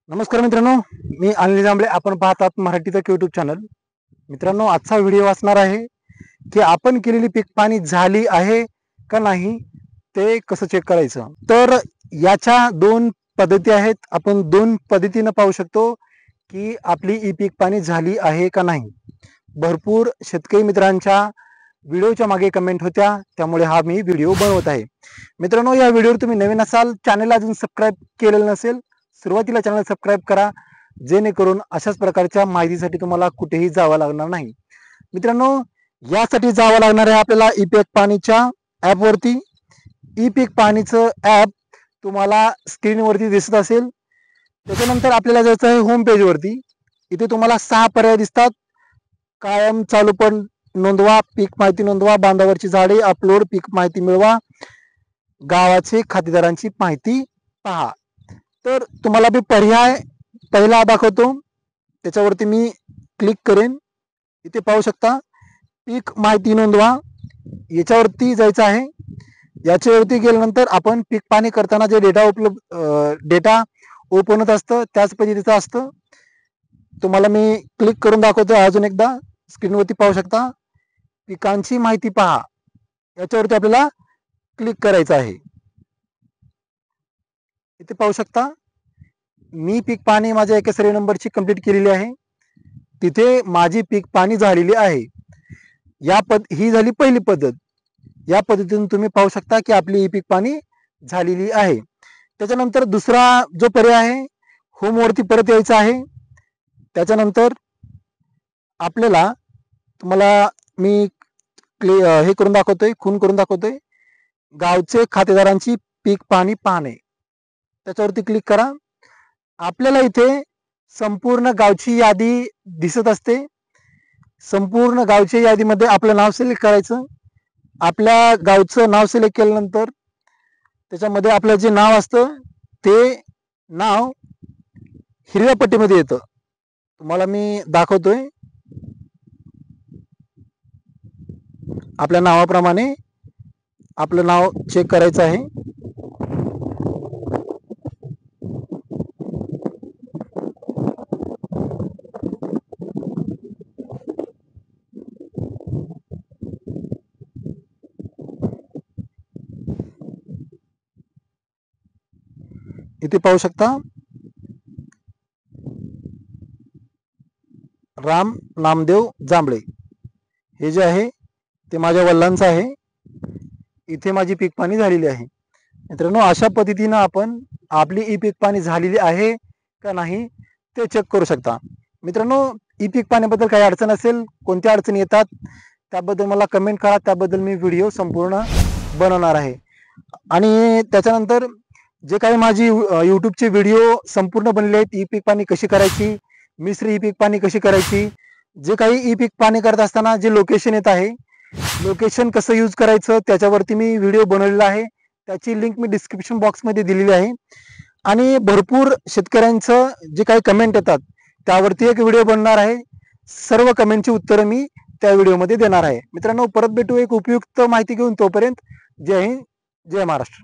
नमस्कार मित्रांनो, मी अनिल जांभळे. आपण पाहतात मराठी तक यूट्यूब चॅनल. मित्रांनो, आजचा व्हिडिओ असणार आहे की आपण केलेली पीक पाणी झाली आहे का नाही ते कसं चेक करायचं. तर याच्या दोन पद्धती आहेत. आपण दोन पद्धतीने पाहू शकतो की आपली ई पीक पाणी झाली आहे का नाही. भरपूर शेतकरी मित्रांच्या व्हिडिओच्या मागे कमेंट होत्या, त्यामुळे हा मी व्हिडिओ बनवत आहे. मित्रांनो, या व्हिडिओवर तुम्ही नवीन असाल, चॅनल अजून सबस्क्राईब केलेलं नसेल, सुरुवातीला चॅनल सबस्क्राईब करा, जेणेकरून अशाच प्रकारच्या माहितीसाठी तुम्हाला कुठेही जावं लागणार नाही. मित्रांनो, यासाठी जावं लागणार आहे आपल्याला ई पीक पाणीच्या ॲपवरती. ई पीक पाणीचं ॲप तुम्हाला स्क्रीनवरती दिसत असेल. त्याच्यानंतर आपल्याला जायचं आहे होम पेजवरती. इथे तुम्हाला 6 पर्याय दिसतात. कायम चालू पण नोंदवा, पीक माहिती नोंदवा, बांधावरची झाडे अपलोड, पीक माहिती मिळवा, गावाचे खातेदारांची माहिती पहा. तर तुम्हाला मी पर्याय पहिला दाखवतो, त्याच्यावरती मी क्लिक करेन. इथे पाहू शकता पीक माहिती नोंदवा, याच्यावरती जायचं आहे. याच्यावरती गेल्यानंतर आपण पीक पाणी करताना जे डेटा ओपन होत असतं त्याच पद्धतीचं असतं. तुम्हाला मी क्लिक करून दाखवतो अजून एकदा. स्क्रीनवरती पाहू शकता पिकांची माहिती पहा, याच्यावरती आपल्याला क्लिक करायचं आहे. इथे पाहू शकता मी पीक पाणी माझ्या एका सर्वे नंबरची कंप्लीट केलेली आहे. तिथे माझी पीक पाणी झालेली आहे. ही झाली पहिली पद्धत. या पद्धतीतून तुम्ही पाहू शकता की आपली पीक पाणी झालेली आहे. त्याच्यानंतर दुसरा जो पर्याय आहे, होमवरती परत यायचं आहे. त्याच्यानंतर आपल्याला तुम्हाला मी हे करून दाखवतोय, खून करून दाखवतोय, गावचे खातेदारांची पीक पाणी पाहणे, त्याच्यावरती क्लिक करा. आपल्याला इथे संपूर्ण गावची यादी दिसत असते. संपूर्ण गावच्या यादीमध्ये आपलं नाव सिलेक्ट करायचं. आपल्या गावचं नाव सिलेक्ट केल्यानंतर त्याच्यामध्ये आपलं जे नाव असतं ते नाव हिरव्या पट्टीमध्ये येतं. तुम्हाला मी दाखवतोय. आपल्या नावाप्रमाणे आपलं नाव चेक करायचं आहे. इथे पाहू शकता राम नामदेव जांभळे, हे जे आहे ते माझ्या वडिलांचं आहे. इथे माझी पीक पाणी झालेली आहे. मित्रांनो, अशा पद्धतीनं आपण आपली ई पीक पाणी झालेली आहे का नाही ते चेक करू शकता. मित्रांनो, ई पीक पाण्याबद्दल काही अडचण असेल, कोणत्या अडचणी येतात त्याबद्दल मला कमेंट करा. त्याबद्दल मी व्हिडिओ संपूर्ण बनवणार आहे. आणि त्याच्यानंतर जे काही माझी यूट्यूबचे व्हिडिओ संपूर्ण बनले आहेत, ई पीक पाणी कशी करायची, मिश्र ई पीक पाणी कशी करायची, जे काही ई पीक पाणी करत असताना जे लोकेशन येत आहे, लोकेशन कसं यूज करायचं, त्याच्यावरती मी व्हिडिओ बनवलेला आहे. त्याची लिंक मी डिस्क्रिप्शन बॉक्समध्ये दिलेली आहे. आणि भरपूर शेतकऱ्यांचं जे काही कमेंट येतात त्यावरती एक व्हिडिओ बनणार आहे. सर्व कमेंटची उत्तरं मी त्या व्हिडिओमध्ये देणार आहे. मित्रांनो, परत भेटू एक उपयुक्त माहिती घेऊन. तोपर्यंत जय हिंद, जय महाराष्ट्र.